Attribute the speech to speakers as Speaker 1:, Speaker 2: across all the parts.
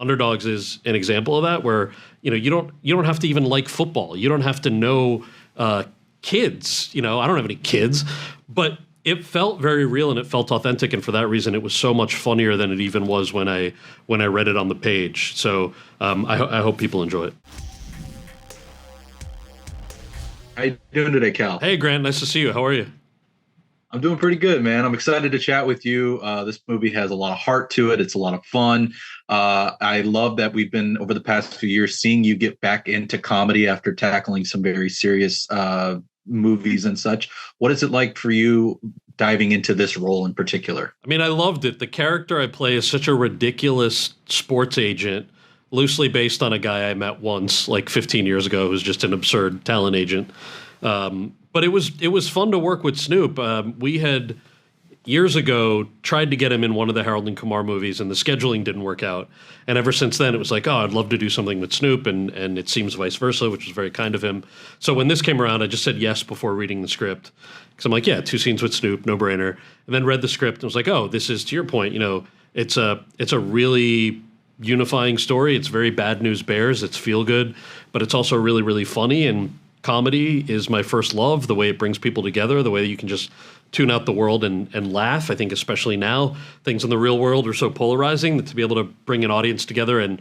Speaker 1: Underdogs is an example of that, where you don't have to even like football. You don't have to know kids. I don't have any kids, but it felt very real and it felt authentic, and for that reason, it was so much funnier than it even was when I read it on the page. So I hope people enjoy it.
Speaker 2: How you doing today, Cal?
Speaker 1: Hey, Grant, nice to see you. How are you?
Speaker 2: I'm doing pretty good, man. I'm excited to chat with you. This movie has a lot of heart to it. It's a lot of fun. I love that we've been, over the past few years, seeing you get back into comedy after tackling some very serious movies and such. What is it like for you diving into this role in particular?
Speaker 1: I mean, I loved it. The character I play is such a ridiculous sports agent, loosely based on a guy I met once, like 15 years ago, who's just an absurd talent agent. But it was fun to work with Snoop. We had years ago tried to get him in one of the Harold and Kumar movies, and the scheduling didn't work out. And ever since then, it was like, oh, I'd love to do something with Snoop, and it seems vice versa, which was very kind of him. So when this came around, I just said yes before reading the script, because I'm like, yeah, 2 scenes with Snoop, no brainer. And then read the script and was like, oh, this is, to your point, it's a really unifying story. It's very Bad News Bears. It's feel good, but it's also really, really funny. And comedy is my first love, the way it brings people together, the way that you can just tune out the world and laugh. I think especially now, things in the real world are so polarizing that to be able to bring an audience together and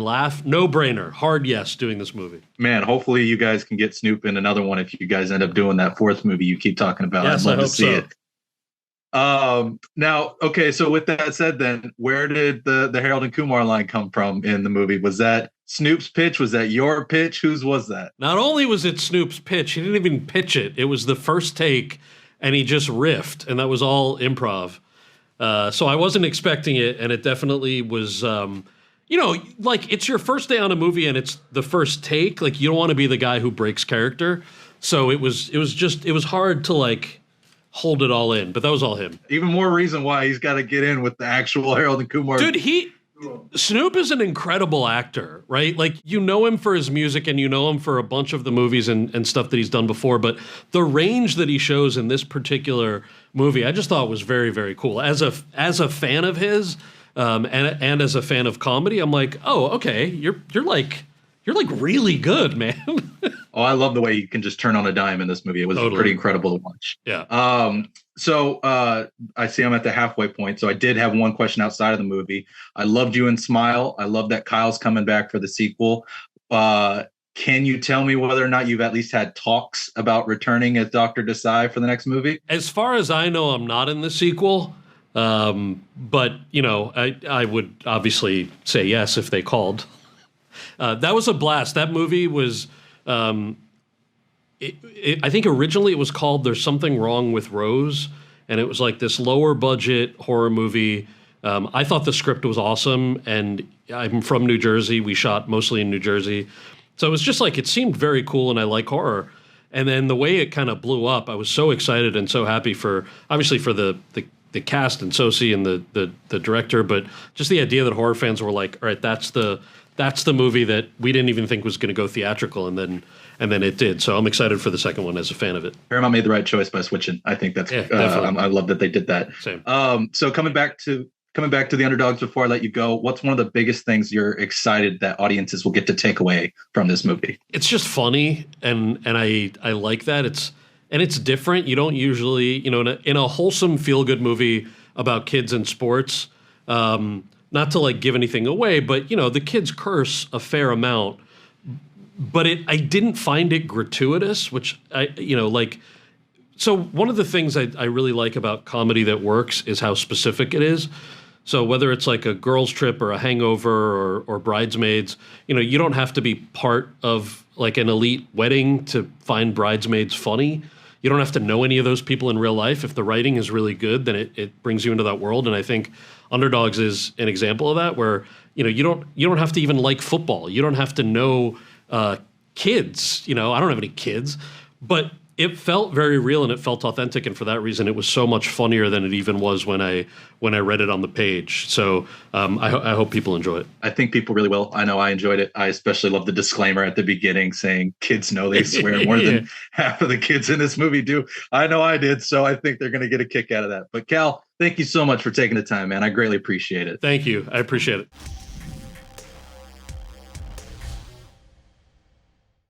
Speaker 1: laugh, no brainer, hard yes, doing this movie.
Speaker 2: Man, hopefully you guys can get Snoop in another one if you guys end up doing that 4th movie you keep talking about.
Speaker 1: Yes,
Speaker 2: I'd love
Speaker 1: I
Speaker 2: to
Speaker 1: hope
Speaker 2: see
Speaker 1: so.
Speaker 2: it. Now, okay, so with that said, then where did the Harold and Kumar line come from in the movie? Was that Snoop's pitch? Was that your pitch? Whose was that?
Speaker 1: Not only was it Snoop's pitch, he didn't even pitch it. It was the first take, and he just riffed, and that was all improv. So I wasn't expecting it, and it definitely was, like it's your first day on a movie, and it's the first take. Like you don't want to be the guy who breaks character. So it was hard to like hold it all in, but that was all him.
Speaker 2: Even more reason why he's got to get in with the actual Harold and Kumar.
Speaker 1: Dude, Snoop is an incredible actor, right? Like, you know him for his music and you know him for a bunch of the movies and stuff that he's done before, but the range that he shows in this particular movie, I just thought was very, very cool. As a fan of his, and as a fan of comedy, I'm like, oh, okay, you're like really good, man.
Speaker 2: Oh, I love the way you can just turn on a dime in this movie. It was
Speaker 1: Totally.
Speaker 2: pretty incredible to watch.
Speaker 1: Yeah.
Speaker 2: So I see I'm at the halfway point. So I did have one question outside of the movie. I loved you in Smile. I love that Kyle's coming back for the sequel. Can you tell me whether or not you've at least had talks about returning as Dr. Desai for the next movie?
Speaker 1: As far as I know, I'm not in the sequel. But, I would obviously say yes if they called. That was a blast. That movie was, I think originally it was called There's Something Wrong with Rose, and it was like this lower budget horror movie. I thought the script was awesome, and I'm from New Jersey. We shot mostly in New Jersey. So it was just like, it seemed very cool, and I like horror. And then the way it kind of blew up, I was so excited and so happy for the cast and Sosi and the director, but just the idea that horror fans were like, all right, that's the movie that we didn't even think was going to go theatrical, and then it did. So I'm excited for the second one as a fan of it.
Speaker 2: Paramount made the right choice by switching. I think that's. I love that they did that.
Speaker 1: Same.
Speaker 2: So coming back to the Underdogs, before I let you go, what's one of the biggest things you're excited that audiences will get to take away from this movie?
Speaker 1: It's just funny, and I like that. It's different. You don't usually, in a wholesome feel good movie about kids and sports. Not to like give anything away, but the kids curse a fair amount. But I didn't find it gratuitous, which So one of the things I really like about comedy that works is how specific it is. So whether it's like a girls' trip or a Hangover or Bridesmaids, you don't have to be part of like an elite wedding to find Bridesmaids funny. You don't have to know any of those people in real life. If the writing is really good, then it brings you into that world. And I think Underdogs is an example of that, where you don't have to even like football. You don't have to know kids. I don't have any kids, but it felt very real and it felt authentic, and for that reason, it was so much funnier than it even was when I read it on the page. So I hope people enjoy it.
Speaker 2: I think people really will. I know I enjoyed it. I especially love the disclaimer at the beginning saying kids know they swear more than half of the kids in this movie do. I know I did, so I think they're going to get a kick out of that. But Cal, thank you so much for taking the time, man. I greatly appreciate it.
Speaker 1: Thank you. I appreciate it.